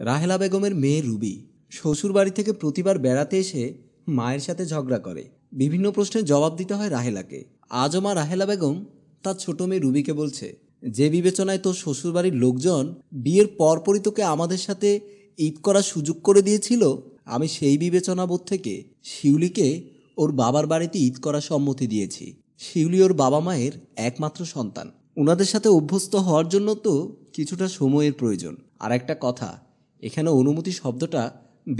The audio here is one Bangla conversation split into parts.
রাহেলা বেগমের মেয়ে রুবি শ্বশুরবাড়ি থেকে প্রতিবার বেড়াতে এসে মায়ের সাথে ঝগড়া করে। বিভিন্ন প্রশ্নের জবাব দিতে হয় রাহেলাকে। আজও মা রাহেলা বেগম তার ছোট মেয়ে রুবিকে বলছে, যে বিবেচনায় তোর শ্বশুরবাড়ির লোকজন বিয়ের পরপরই তোকে আমাদের সাথে ঈদ করার সুযোগ করে দিয়েছিল, আমি সেই বিবেচনাবোধ থেকে শিউলিকে ওর বাবার বাড়িতে ঈদ করার সম্মতি দিয়েছি। শিউলি ওর বাবা মায়ের একমাত্র সন্তান। ওনাদের সাথে অভ্যস্ত হওয়ার জন্য তো কিছুটা সময়ের প্রয়োজন। আর একটা কথা, এখানে অনুমতি শব্দটা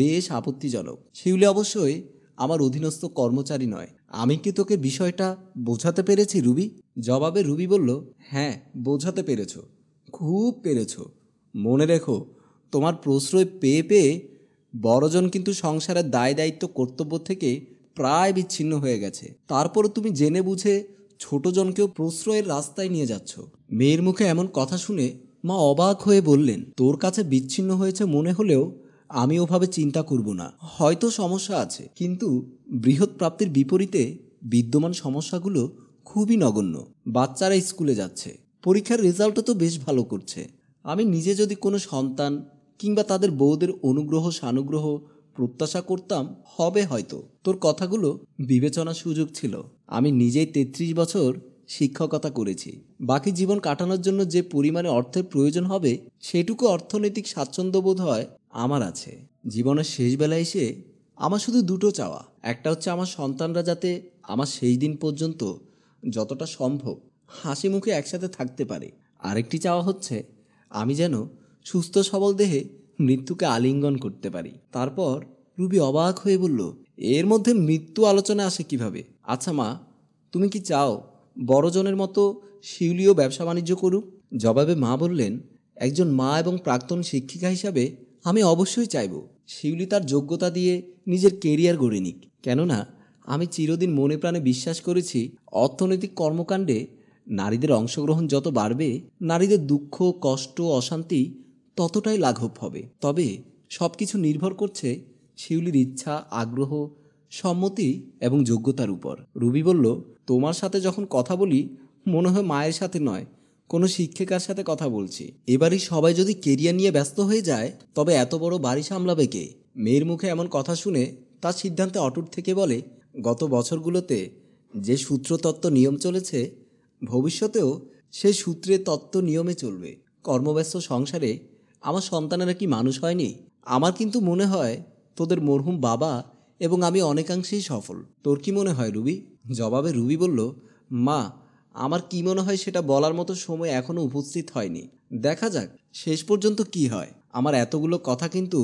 বেশ আপত্তিজনক। শিউলি অবশ্যই আমার অধীনস্থ কর্মচারী নয়। আমি কি তোকে বিষয়টা বোঝাতে পেরেছি রুবি? জবাবে রুবি বলল, হ্যাঁ বোঝাতে পেরেছ, খুব পেরেছ। মনে রেখো, তোমার প্রশ্রয় পেয়ে পেয়ে বড়জন কিন্তু সংসারের দায় দায়িত্ব কর্তব্য থেকে প্রায় বিচ্ছিন্ন হয়ে গেছে। তারপরও তুমি জেনে বুঝে ছোটজনকেও প্রশ্রয়ের রাস্তায় নিয়ে যাচ্ছ। মেয়ের মুখে এমন কথা শুনে মা অবাক হয়ে বললেন, তোর কাছে বিচ্ছিন্ন হয়েছে মনে হলেও আমি ওভাবে চিন্তা করব না। হয়তো সমস্যা আছে, কিন্তু বৃহৎ প্রাপ্তির বিপরীতে বিদ্যমান সমস্যাগুলো খুবই নগণ্য। বাচ্চারা স্কুলে যাচ্ছে, পরীক্ষার রেজাল্টও তো বেশ ভালো করছে। আমি নিজে যদি কোনো সন্তান কিংবা তাদের বউদের অনুগ্রহ সানুগ্রহ প্রত্যাশা করতাম, হবে হয়তো তোর কথাগুলো বিবেচনার সুযোগ ছিল। আমি নিজেই ৩৩ বছর শিক্ষকতা করেছি। বাকি জীবন কাটানোর জন্য যে পরিমাণে অর্থের প্রয়োজন হবে, সেটুকু অর্থনৈতিক স্বাচ্ছন্দ্যবোধ হয় আমার আছে। জীবনের শেষ বেলায় এসে আমার শুধু দুটো চাওয়া। একটা হচ্ছে আমার সন্তানরা যাতে আমার শেষ দিন পর্যন্ত যতটা সম্ভব হাসি মুখে একসাথে থাকতে পারে। আরেকটি চাওয়া হচ্ছে আমি যেন সুস্থ সবল দেহে মৃত্যুকে আলিঙ্গন করতে পারি। তারপর রুবি অবাক হয়ে বলল, এর মধ্যে মৃত্যু আলোচনা আসে কিভাবে? আচ্ছা মা, তুমি কি চাও বড়জনের মতো শিউলিও ব্যবসা বাণিজ্য করুক? জবাবে মা বললেন, একজন মা এবং প্রাক্তন শিক্ষিকা হিসাবে আমি অবশ্যই চাইব শিউলি তার যোগ্যতা দিয়ে নিজের কেরিয়ার গড়ে নিক। কেননা আমি চিরদিন মনে প্রাণে বিশ্বাস করেছি, অর্থনৈতিক কর্মকাণ্ডে নারীদের অংশগ্রহণ যত বাড়বে, নারীদের দুঃখ কষ্ট অশান্তি ততটাই লাঘব হবে। তবে সব কিছু নির্ভর করছে শিউলির ইচ্ছা আগ্রহ সম্মতি এবং যোগ্যতার উপর। রুবি বলল, তোমার সাথে যখন কথা বলি মনে হয় মায়ের সাথে নয়, কোনো শিক্ষিকার সাথে কথা বলছি। এবারই সবাই যদি কেরিয়ার নিয়ে ব্যস্ত হয়ে যায়, তবে এত বড় বাড়ি সামলাবে কে? মেয়ের মুখে এমন কথা শুনে তার সিদ্ধান্তে অটুট থেকে বলে, গত বছরগুলোতে যে সূত্রতত্ত্ব নিয়ম চলেছে, ভবিষ্যতেও সেই সূত্রের তত্ত্ব নিয়মে চলবে। কর্মব্যস্ত সংসারে আমার সন্তানেরা কি মানুষ হয়নি? আমার কিন্তু মনে হয় তোদের মরহুম বাবা এবং আমি অনেকাংশেই সফল। তোর কি মনে হয় রুবি? জবাবে রুবি বলল, মা, আমার কি মনে হয় সেটা বলার মতো সময় এখনও উপস্থিত হয়নি। দেখা যাক শেষ পর্যন্ত কি হয়। আমার এতগুলো কথা কিন্তু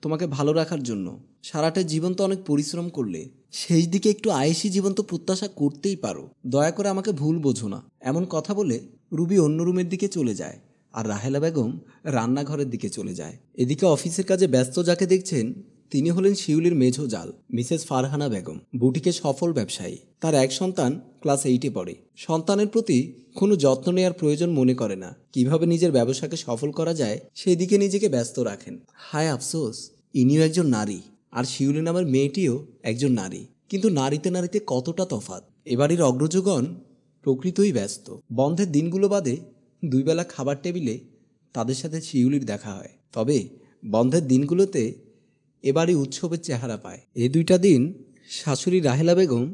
তোমাকে ভালো রাখার জন্য। সারাটা জীবন তো অনেক পরিশ্রম করলে, শেষ দিকে একটু আয়েশি জীবন তো প্রত্যাশা করতেই পারো। দয়া করে আমাকে ভুল বোঝো না। এমন কথা বলে রুবি অন্য রুমের দিকে চলে যায়, আর রাহেলা বেগম রান্নাঘরের দিকে চলে যায়। এদিকে অফিসের কাজে ব্যস্ত যাকে দেখছেন, তিনি হলেন শিউলির মেঝো জাল মিসেস ফারহানা বেগম। বুটিকে সফল ব্যবসায়ী। তার এক সন্তান ক্লাস 8-এ পড়ে। সন্তানের প্রতি কোনো যত্ন নেওয়ার প্রয়োজন মনে করে না। কিভাবে নিজের ব্যবসাকে সফল করা যায় সেদিকে নিজেকে ব্যস্ত রাখেন। হায় আফসোস, ইনিও একজন নারী, আর শিউলি নামের মেয়েটিও একজন নারী। কিন্তু নারীতে নারীতে কতটা তফাৎ। এবাড়ির অগ্রজগণ প্রকৃতই ব্যস্ত। বন্ধের দিনগুলো বাদে দুই বেলা খাবার টেবিলে তাদের সাথে শিউলির দেখা হয়। তবে বন্ধের দিনগুলোতে এবারই উৎসবের চেহারা পায়। এই দুইটা দিন শাশুড়ি রাহেলা বেগম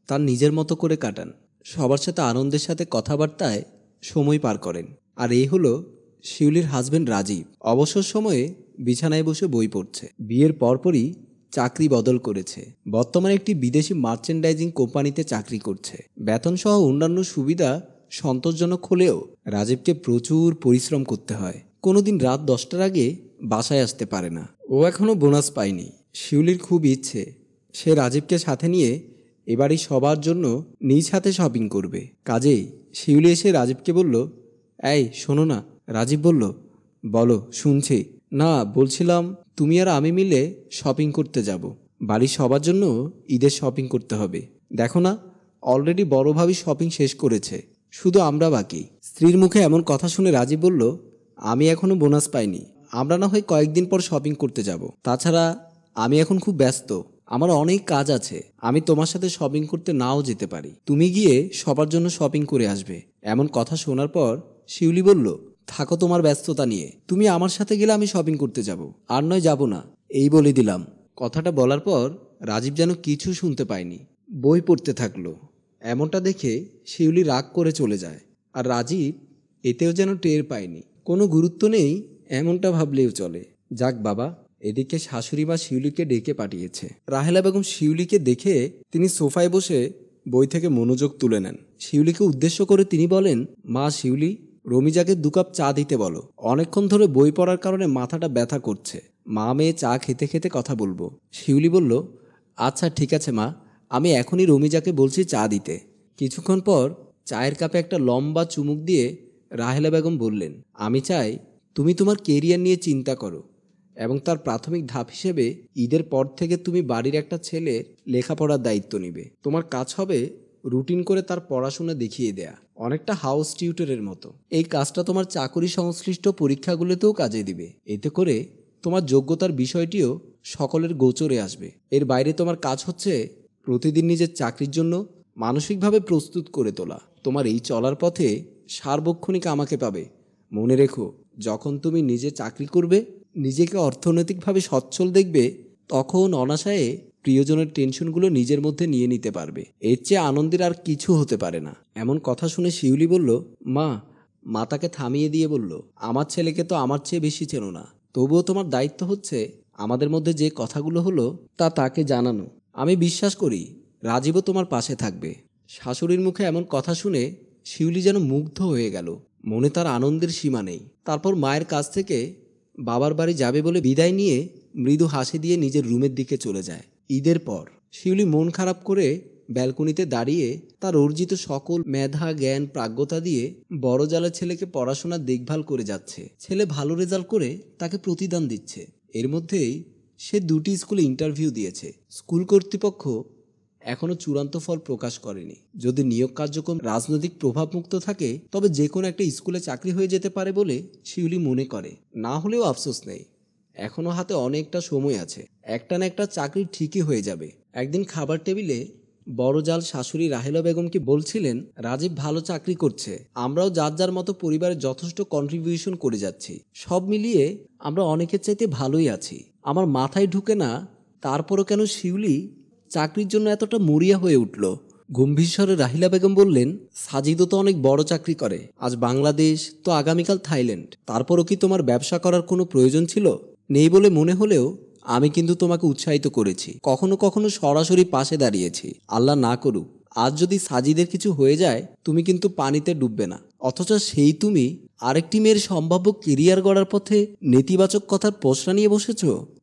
তার নিজের মতো করে কাটান। সবার সাথে আনন্দের সাথে কথাবার্তায় সময় পার করেন। আর এই হলো শিউলির হাজবেন্ড রাজীব। অবসর সময়ে বিছানায় বসে বই পড়ছে। বিয়ের পরপরই চাকরি বদল করেছে। বর্তমানে একটি বিদেশি মার্চেন্ডাইজিং কোম্পানিতে চাকরি করছে। বেতনসহ অন্যান্য সুবিধা সন্তোষজনক হলেও রাজীবকে প্রচুর পরিশ্রম করতে হয়। কোনোদিন রাত 10টার আগে বাসায় আসতে পারে না। ও এখনও বোনাস পায়নি। শিউলির খুব ইচ্ছে সে রাজীবকে সাথে নিয়ে এবারই সবার জন্য নিজ হাতে শপিং করবে। কাজেই শিউলি এসে রাজীবকে বলল, এই শোনো না। রাজীব বলল, বলো, শুনছি। না, বলছিলাম তুমি আর আমি মিলে শপিং করতে যাব। বাড়ির সবার জন্য ঈদের শপিং করতে হবে। দেখো না, অলরেডি বড় ভাবি শপিং শেষ করেছে, শুধু আমরা বাকি। স্ত্রীর মুখে এমন কথা শুনে রাজীব বলল, আমি এখনও বোনাস পাইনি। আমরা না হয় কয়েকদিন পর শপিং করতে যাব। তাছাড়া আমি এখন খুব ব্যস্ত, আমার অনেক কাজ আছে। আমি তোমার সাথে শপিং করতে নাও যেতে পারি। তুমি গিয়ে সবার জন্য শপিং করে আসবে। এমন কথা শোনার পর শিউলি বলল, থাকো তোমার ব্যস্ততা নিয়ে, তুমি আমার সাথে গেলে আমি শপিং করতে যাব, আর নয় যাব না, এই বলে দিলাম। কথাটা বলার পর রাজীব যেন কিছু শুনতে পায়নি, বই পড়তে থাকলো। এমনটা দেখে শিউলি রাগ করে চলে যায়, আর রাজীব এতেও যেন টের পায়নি। কোনো গুরুত্ব নেই এমনটা ভাবলেও চলে। যাক বাবা, এদিকে শাশুড়ি মা শিউলিকে ডেকে পাঠিয়েছে। রাহেলা বেগম শিউলিকে দেখে তিনি সোফায় বসে বই থেকে মনোযোগ তুলে নেন। শিউলিকে উদ্দেশ্য করে তিনি বলেন, মা শিউলি, রমিজাকে 2 কাপ চা দিতে বলো, অনেকক্ষণ ধরে বই পড়ার কারণে মাথাটা ব্যথা করছে। মা মেয়ে চা খেতে খেতে কথা বলবো। শিউলি বলল, আচ্ছা ঠিক আছে মা, আমি এখনই রমিজাকে বলছি চা দিতে। কিছুক্ষণ পর চায়ের কাপে একটা লম্বা চুমুক দিয়ে রাহেলা বেগম বললেন, আমি চাই তুমি তোমার কেরিয়ার নিয়ে চিন্তা করো, এবং তার প্রাথমিক ধাপ হিসেবে ঈদের পর থেকে তুমি বাড়ির একটা ছেলের লেখাপড়ার দায়িত্ব নিবে। তোমার কাজ হবে রুটিন করে তার পড়াশোনা দেখিয়ে দেয়া, অনেকটা হাউস টিউটরের মতো। এই কাজটা তোমার চাকরি সংশ্লিষ্ট পরীক্ষাগুলোতেও কাজে দিবে। এতে করে তোমার যোগ্যতার বিষয়টিও সকলের গোচরে আসবে। এর বাইরে তোমার কাজ হচ্ছে প্রতিদিন নিজের চাকরির জন্য মানসিকভাবে প্রস্তুত করে তোলা। তোমার এই চলার পথে সার্বক্ষণিক আমাকে পাবে। মনে রেখো, যখন তুমি নিজে চাকরি করবে, নিজেকে অর্থনৈতিকভাবে সচ্ছল দেখবে, তখন অনায়াসে প্রিয়জনের টেনশনগুলো নিজের মধ্যে নিয়ে নিতে পারবে। এর চেয়ে আনন্দের আর কিছু হতে পারে না। এমন কথা শুনে শিউলি বলল, মা তাকে থামিয়ে দিয়ে বলল, আমার ছেলেকে তো আমার চেয়ে বেশি চেনো না, তবুও তোমার দায়িত্ব হচ্ছে আমাদের মধ্যে যে কথাগুলো হলো তা তাকে জানানো। আমি বিশ্বাস করি রাজীবও তোমার পাশে থাকবে। শাশুড়ির মুখে এমন কথা শুনে শিউলি যেন মুগ্ধ হয়ে গেল, মনে তার আনন্দের সীমা নেই। তারপর মায়ের কাছ থেকে বাবার বাড়ি যাবে বলে বিদায় নিয়ে মৃদু হাসি দিয়ে নিজের রুমের দিকে চলে যায়। ঈদের পর শিউলি মন খারাপ করে ব্যালকনিতে দাঁড়িয়ে তার অর্জিত সকল মেধা জ্ঞান প্রাজ্ঞতা দিয়ে বড় জালের ছেলেকে পড়াশোনার দেখভাল করে যাচ্ছে। ছেলে ভালো রেজাল্ট করে তাকে প্রতিদান দিচ্ছে। এর মধ্যেই সে 2টি স্কুলে ইন্টারভিউ দিয়েছে। স্কুল কর্তৃপক্ষ এখনও চূড়ান্ত ফল প্রকাশ করেনি। যদি নিয়োগ কার্যক্রম রাজনৈতিক প্রভাবমুক্ত থাকে, তবে যে কোনো একটা স্কুলে চাকরি হয়ে যেতে পারে বলে শিউলি মনে করে। না হলেও আফসোস নেই, এখনও হাতে অনেকটা সময় আছে। একটা না একটা চাকরি ঠিকই হয়ে যাবে। একদিন খাবার টেবিলে বড় জাল শাশুড়ি রাহেলা বেগমকে বলছিলেন, রাজীব ভালো চাকরি করছে, আমরাও যার যার মতো পরিবারে যথেষ্ট কন্ট্রিবিউশন করে যাচ্ছি। সব মিলিয়ে আমরা অনেকের চাইতে ভালোই আছি। আমার মাথায় ঢুকে না, তারপরও কেন শিউলি চাকরির জন্য এতটা মরিয়া হয়ে উঠল। গম্ভীর স্বরে রাহিলা বেগম বললেন, সাজিদও তো অনেক বড় চাকরি করে, আজ বাংলাদেশ তো আগামীকাল থাইল্যান্ড। তারপরও কি তোমার ব্যবসা করার কোনো প্রয়োজন ছিল? নেই বলে মনে হলেও আমি কিন্তু তোমাকে উৎসাহিত করেছি, কখনো কখনো সরাসরি পাশে দাঁড়িয়েছি। আল্লাহ না করুক আজ যদি সাজিদের কিছু হয়ে যায়, তুমি কিন্তু পানিতে ডুববে না। অথচ সেই তুমি আরেকটি মেয়ের সম্ভাব্য কেরিয়ার গড়ার পথে নেতিবাচক কথার পসরা নিয়ে বসেছ।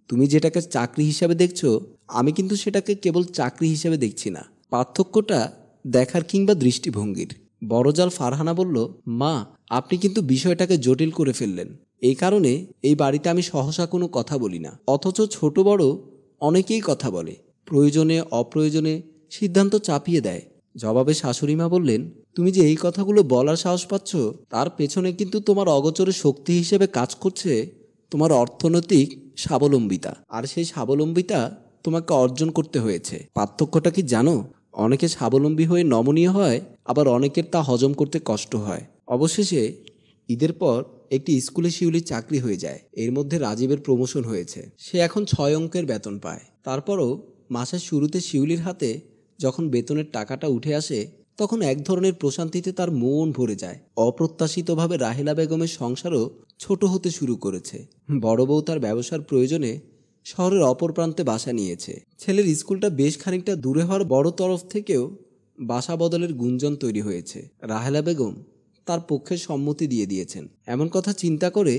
তুমি যেটাকে চাকরি হিসাবে দেখছো, আমি কিন্তু সেটাকে কেবল চাকরি হিসেবে দেখছি না। পার্থক্যটা দেখার কিংবা দৃষ্টিভঙ্গির। বড়জাল ফারহানা বলল, মা, আপনি কিন্তু বিষয়টাকে জটিল করে ফেললেন। এই কারণে এই বাড়িতে আমি সহসা কোনো কথা বলি না, অথচ ছোট বড় অনেকেই কথা বলে, প্রয়োজনে অপ্রয়োজনে সিদ্ধান্ত চাপিয়ে দেয়। জবাবে শাশুড়িমা বললেন, তুমি যে এই কথাগুলো বলার সাহস পাচ্ছ, তার পেছনে কিন্তু তোমার অগোচরে শক্তি হিসেবে কাজ করছে তোমার অর্থনৈতিক স্বাবলম্বিতা। আর সেই স্বাবলম্বিতা তোমাকে অর্জন করতে হয়েছে। পার্থক্যটা কি জানো? অনেকে স্বাবলম্বী হয়ে নমনীয় হয়, আবার অনেকের তা হজম করতে কষ্ট হয়। অবশেষে ঈদের পর একটি স্কুলে শিউলির চাকরি হয়ে যায়। এর মধ্যে রাজীবের প্রমোশন হয়েছে, সে এখন 6 অঙ্কের বেতন পায়। তারপরও মাসের শুরুতে শিউলির হাতে যখন বেতনের টাকাটা উঠে আসে, তখন এক ধরনের প্রশান্তিতে তার মন ভরে যায়। অপ্রত্যাশিতভাবে রাহেলা বেগমের সংসারও ছোট হতে শুরু করেছে। বড় বউ তার ব্যবসার প্রয়োজনে শহরের অপর প্রান্তে বাসা নিয়েছে। ছেলের স্কুলটা বেশ খানিকটা দূরে হওয়ার বড় তরফ থেকেও বাসা বদলের গুঞ্জন তৈরি হয়েছে। রাহেলা বেগম তার পক্ষে সম্মতি দিয়ে দিয়েছেন। এমন কথা চিন্তা করে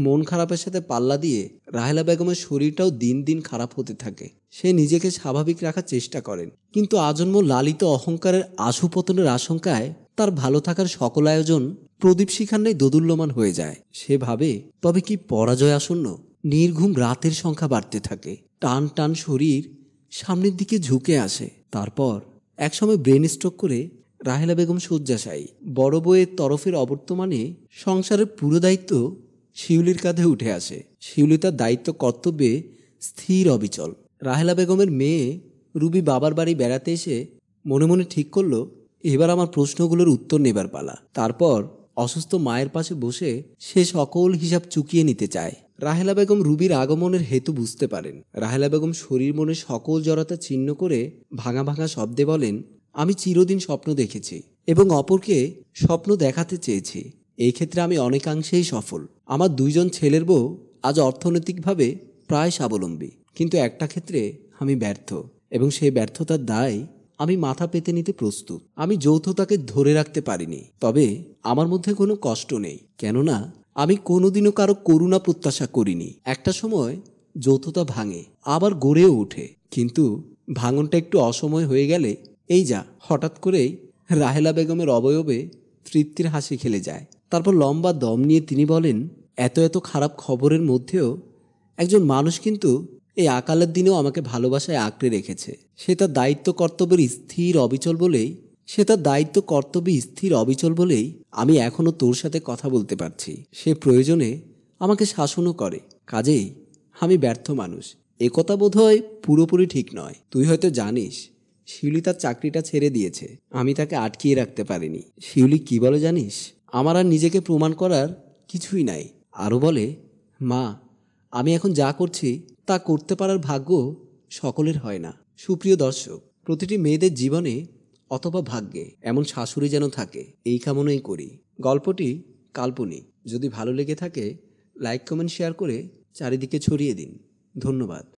মন খারাপের সাথে পাল্লা দিয়ে রাহেলা বেগমের শরীরটাও দিন দিন খারাপ হতে থাকে। সে নিজেকে স্বাভাবিক রাখার চেষ্টা করেন, কিন্তু আজন্ম লালিত অহংকারের আশুপতনের আশঙ্কায় তার ভালো থাকার সকল আয়োজন প্রদীপ শিখার ন্যায় দোদুল্যমান হয়ে যায়। সে ভাবে, তবে কি পরাজয় আসন্ন? নির্ঘুম রাতের সংখ্যা বাড়তে থাকে, টান টান শরীর সামনের দিকে ঝুঁকে আসে। তারপর একসময় ব্রেন স্ট্রোক করে রাহেলা বেগম শয্যাশায়ী। বড় বউয়ের তরফের অবর্তমানে সংসারের পুরো দায়িত্ব শিউলির কাঁধে উঠে আসে। শিউলি তার দায়িত্ব কর্তব্যে স্থির অবিচল। রাহেলা বেগমের মেয়ে রুবি বাবার বাড়ি বেড়াতে এসে মনে মনে ঠিক করল, এবার আমার প্রশ্নগুলোর উত্তর নেবার পালা। তারপর অসুস্থ মায়ের পাশে বসে সে সকল হিসাব চুকিয়ে নিতে চায়। রাহেলা বেগম রুবির আগমনের হেতু বুঝতে পারেন। রাহেলা বেগম শরীর মনে সকল জড়তা ছিন্ন করে ভাঙা ভাঙা শব্দে বলেন, আমি চিরদিন স্বপ্ন দেখেছি এবং অপরকে স্বপ্ন দেখাতে চেয়েছি। এই ক্ষেত্রে আমি অনেকাংশেই সফল। আমার 2 জন ছেলের বউ আজ অর্থনৈতিকভাবে প্রায় স্বাবলম্বী, কিন্তু একটা ক্ষেত্রে আমি ব্যর্থ এবং সেই ব্যর্থতার দায় আমি মাথা পেতে নিতে প্রস্তুত। আমি যৌথতাকে ধরে রাখতে পারিনি, তবে আমার মধ্যে কোনো কষ্ট নেই, কেননা আমি কোনোদিনও কারো করুণা প্রত্যাশা করিনি। একটা সময় যৌথতা ভাঙে, আবার গড়েও ওঠে, কিন্তু ভাঙনটা একটু অসময় হয়ে গেলে এই যা হঠাৎ করেই রাহেলা বেগমের অবয়বে তৃপ্তির হাসি খেলে যায়। তারপর লম্বা দম নিয়ে তিনি বলেন, এত এত খারাপ খবরের মধ্যেও একজন মানুষ কিন্তু এই আকালের দিনেও আমাকে ভালোবাসায় আঁকড়ে রেখেছে। সে তার দায়িত্ব কর্তব্যে স্থির অবিচল বলেই আমি এখনো তোর সাথে কথা বলতে পারছি। সে প্রয়োজনে আমাকে শাসনও করে। কাজেই আমি ব্যর্থ মানুষ, একথা বোধহয় পুরোপুরি ঠিক নয়। তুই হয়তো জানিস শিউলি তার চাকরিটা ছেড়ে দিয়েছে, আমি তাকে আটকিয়ে রাখতে পারিনি। শিউলি কি বলে জানিস? আমার আর নিজেকে প্রমাণ করার কিছুই নাই। আরও বলে, মা, আমি এখন যা করছি তা করতে পারার ভাগ্য সকলের হয় না। সুপ্রিয় দর্শক, প্রতিটি মেয়েদের জীবনে অথবা ভাগ্যে এমন শাশুড়ি যেন থাকে, এই কামনাই করি। গল্পটি কাল্পনিক। যদি ভালো লেগে থাকে লাইক কমেন্ট শেয়ার করে চারিদিকে ছড়িয়ে দিন। ধন্যবাদ।